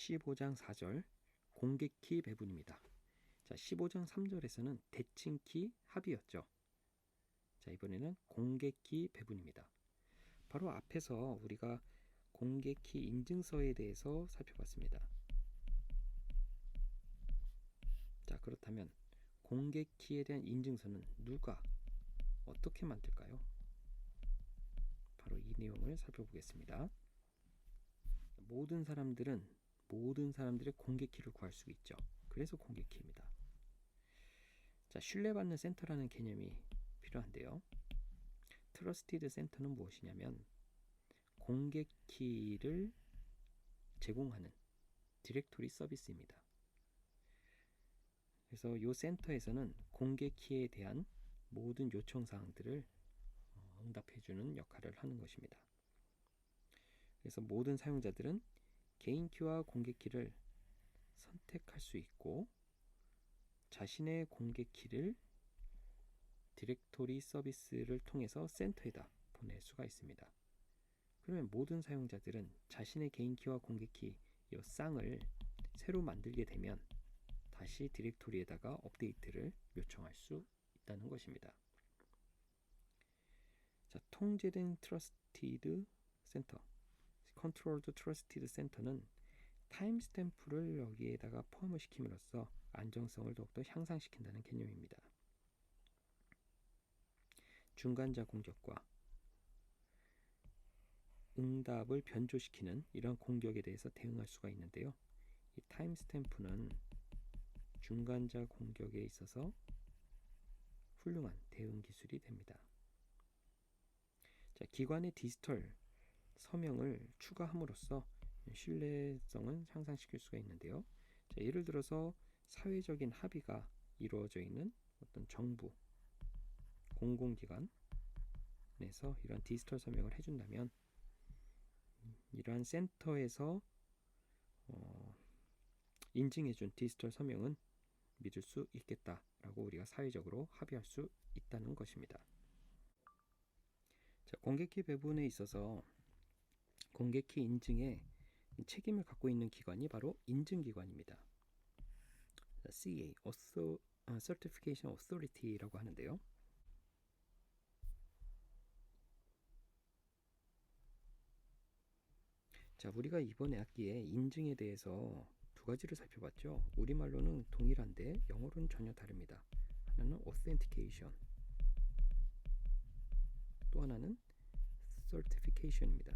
15장 4절 공개키 배분입니다. 자, 15장 3절에서는 대칭키 합이었죠. 자, 이번에는 공개키 배분입니다. 바로 앞에서 우리가 공개키 인증서에 대해서 살펴봤습니다. 자, 그렇다면 공개키에 대한 인증서는 누가 어떻게 만들까요? 바로 이 내용을 살펴보겠습니다. 모든 사람들의 공개키를 구할 수 있죠. 그래서 공개키입니다. 자, 신뢰받는 센터라는 개념이 필요한데요. 트러스티드 센터는 무엇이냐면 공개키를 제공하는 디렉토리 서비스입니다. 그래서 이 센터에서는 공개키에 대한 모든 요청사항들을 응답해주는 역할을 하는 것입니다. 그래서 모든 사용자들은 개인키와 공개키를 선택할 수 있고 자신의 공개키를 디렉토리 서비스를 통해서 센터에다 보낼 수가 있습니다. 그러면 모든 사용자들은 자신의 개인키와 공개키 이 쌍을 새로 만들게 되면 다시 디렉토리에다가 업데이트를 요청할 수 있다는 것입니다. 자, 통제된 트러스티드 센터, 컨트롤드 트러스티드 센터는 타임스탬프를 여기에다가 포함을 시킴으로써 안정성을 더욱더 향상시킨다는 개념입니다. 중간자 공격과 응답을 변조시키는 이러한 공격에 대해서 대응할 수가 있는데요. 이 타임스탬프는 중간자 공격에 있어서 훌륭한 대응 기술이 됩니다. 자, 기관의 디지털 서명을 추가함으로써 신뢰성을 향상시킬 수가 있는데요. 자, 예를 들어서 사회적인 합의가 이루어져 있는 어떤 정부, 공공기관에서 이런 디지털 서명을 해준다면 이러한 센터에서 인증해준 디지털 서명은 믿을 수 있겠다라고 우리가 사회적으로 합의할 수 있다는 것입니다. 자, 공개키 배분에 있어서 공개키 인증에 책임을 갖고 있는 기관이 바로 인증기관입니다. CA, Certification Authority라고 하는데요. 자, 우리가 이번 학기에 인증에 대해서 두 가지를 살펴봤죠. 우리말로는 동일한데 영어로는 전혀 다릅니다. 하나는 Authentication, 또 하나는 Certification입니다.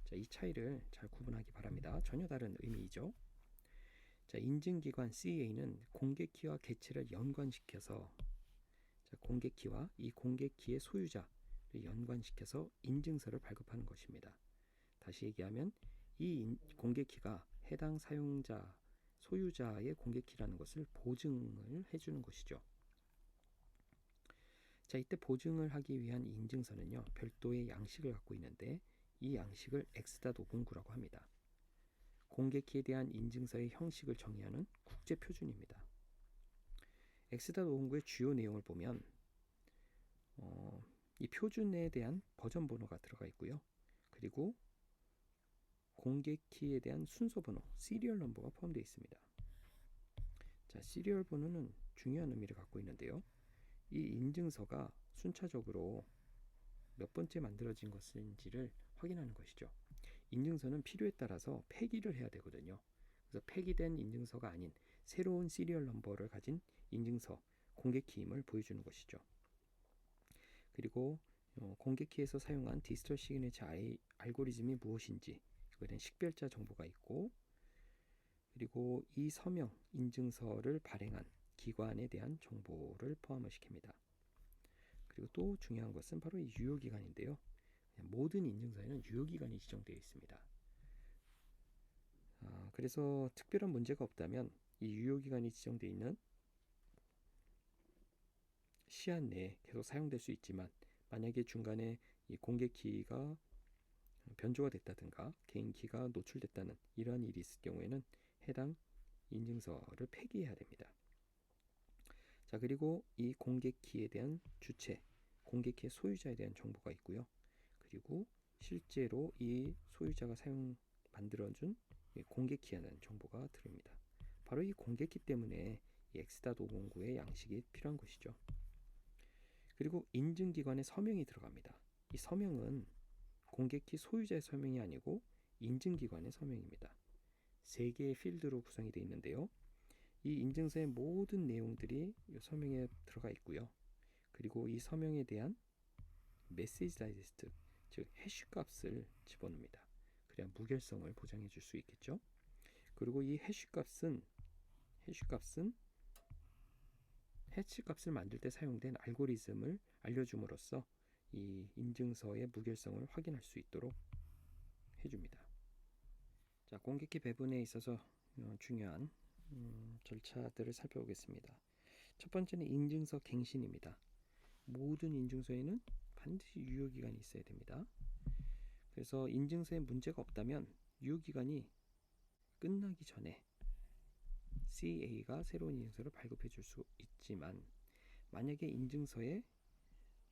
자, 이 차이를 잘 구분하기 바랍니다. 전혀 다른 의미이죠. 자, 인증기관 CA는 공개키와 개체를 연관시켜서 공개키와 이 공개키의 소유자를 연관시켜서 인증서를 발급하는 것입니다. 다시 얘기하면 이 공개키가 해당 사용자, 소유자의 공개키라는 것을 보증을 해주는 것이죠. 자, 이때 보증을 하기 위한 인증서는요, 별도의 양식을 갖고 있는데 이 양식을 X.509라고 합니다. 공개키에 대한 인증서의 형식을 정의하는 국제표준입니다. X.509의 주요 내용을 보면 이 표준에 대한 버전 번호가 들어가 있고요. 그리고 공개키에 대한 순서 번호, 시리얼 넘버가 포함되어 있습니다. 자, 시리얼 번호는 중요한 의미를 갖고 있는데요. 이 인증서가 순차적으로 몇 번째 만들어진 것인지를 확인하는 것이죠. 인증서는 필요에 따라서 폐기를 해야 되거든요. 그래서 폐기된 인증서가 아닌 새로운 시리얼 넘버를 가진 인증서, 공개키임을 보여주는 것이죠. 그리고 공개키에서 사용한 디지털 시그니처 알고리즘이 무엇인지 그에 대한 식별자 정보가 있고, 그리고 이 서명 인증서를 발행한 기관에 대한 정보를 포함을 시킵니다. 그리고 또 중요한 것은 바로 이 유효기간인데요. 모든 인증서에는 유효기간이 지정되어 있습니다. 그래서 특별한 문제가 없다면 이 유효기간이 지정되어 있는 시한 내에 계속 사용될 수 있지만, 만약에 중간에 이 공개키가 변조가 됐다든가 개인키가 노출됐다는 이러한 일이 있을 경우에는 해당 인증서를 폐기해야 됩니다. 자, 그리고 이 공개키에 대한 주체, 공개키의 소유자에 대한 정보가 있고요. 그리고 실제로 이 소유자가 만들어준 공개키라는 정보가 들어옵니다. 바로 이 공개키 때문에 이 X.509의 양식이 필요한 것이죠. 그리고 인증기관의 서명이 들어갑니다. 이 서명은 공개키 소유자의 서명이 아니고 인증기관의 서명입니다. 3개의 필드로 구성이 되어 있는데요. 이 인증서의 모든 내용들이 이 서명에 들어가 있고요. 그리고 이 서명에 대한 메시지 다이제스트, 즉 해시 값을 집어넣습니다. 그래야 무결성을 보장해 줄 수 있겠죠. 그리고 이 해시 값을 만들 때 사용된 알고리즘을 알려줌으로써 이 인증서의 무결성을 확인할 수 있도록 해줍니다. 자, 공개키 배분에 있어서 중요한 절차들을 살펴보겠습니다. 첫 번째는 인증서 갱신입니다. 모든 인증서에는 반드시 유효기간이 있어야 됩니다. 그래서 인증서에 문제가 없다면 유효기간이 끝나기 전에 CA가 새로운 인증서를 발급해 줄 수 있지만, 만약에 인증서에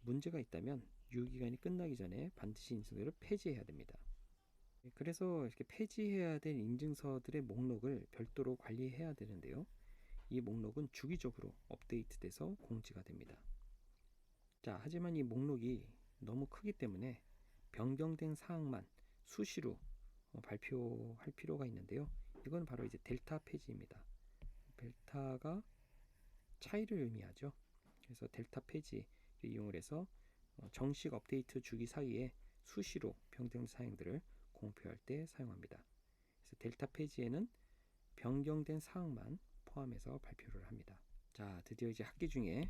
문제가 있다면 유효기간이 끝나기 전에 반드시 인증서를 폐지해야 됩니다. 그래서 이렇게 폐지해야 될 인증서들의 목록을 별도로 관리해야 되는데요. 이 목록은 주기적으로 업데이트돼서 공지가 됩니다. 자, 하지만 이 목록이 너무 크기 때문에 변경된 사항만 수시로 발표할 필요가 있는데요. 이건 바로 이제 델타 폐지입니다. 델타가 차이를 의미하죠. 그래서 델타 폐지를 이용을 해서 정식 업데이트 주기 사이에 수시로 변경된 사항들을 공표할 때 사용합니다. 그래서 델타 폐지에는 변경된 사항만 포함해서 발표를 합니다. 자, 드디어 이제 학기 중에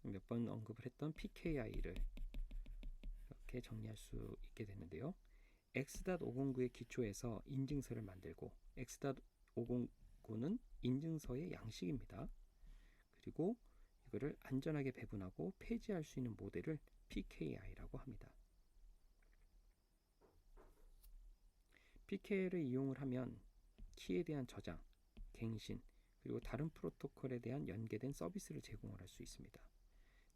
몇 번 언급을 했던 PKI를 이렇게 정리할 수 있게 됐는데요. X.509의 기초에서 인증서를 만들고, X.509는 인증서의 양식입니다. 그리고 이거를 안전하게 배분하고 폐지할 수 있는 모델을 PKI라고 합니다. PKI를 이용을 하면 키에 대한 저장, 갱신, 그리고 다른 프로토콜에 대한 연계된 서비스를 제공을 할 수 있습니다.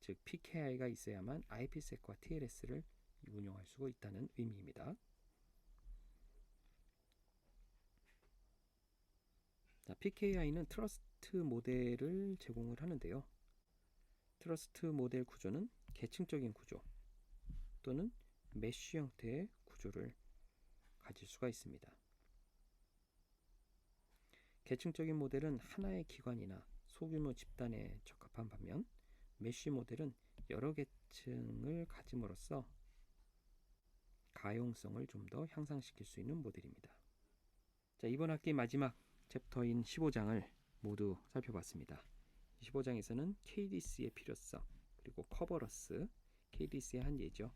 즉 PKI가 있어야만 IPsek과 TLS를 운영할 수가 있다는 의미입니다. 자, PKI는 트러스트 모델을 제공을 하는데요. 트러스트 모델 구조는 계층적인 구조 또는 메쉬 형태의 구조를 가질 수가 있습니다. 계층적인 모델은 하나의 기관이나 소규모 집단에 적합한 반면, 메쉬 모델은 여러 계층을 가짐으로써 가용성을 좀 더 향상시킬 수 있는 모델입니다. 자, 이번 학기 마지막 챕터인 15장을 모두 살펴봤습니다. 15장에서는 KDC의 필요성, 그리고 커버러스, KDC의 한 예죠.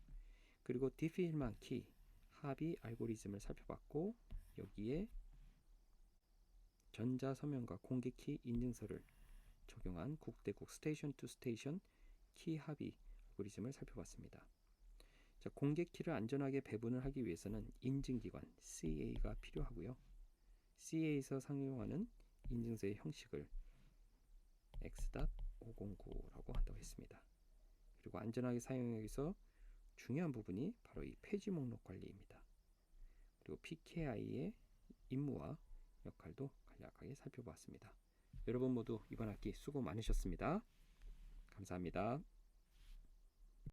그리고 디필만 키, 합의 알고리즘을 살펴봤고, 여기에 전자서명과 공개키 인증서를 적용한 국대국 스테이션 투 스테이션 키 합의 알고리즘을 살펴봤습니다. 자, 공개키를 안전하게 배분을 하기 위해서는 인증기관 CA가 필요하고요. CA에서 사용하는 인증서의 형식을 X.509라고 한다고 했습니다. 그리고 안전하게 사용하기 위해서 중요한 부분이 바로 이 폐지 목록 관리입니다. 그리고 PKI의 임무와 역할도 간략하게 살펴보았습니다. 여러분 모두 이번 학기 수고 많으셨습니다. 감사합니다.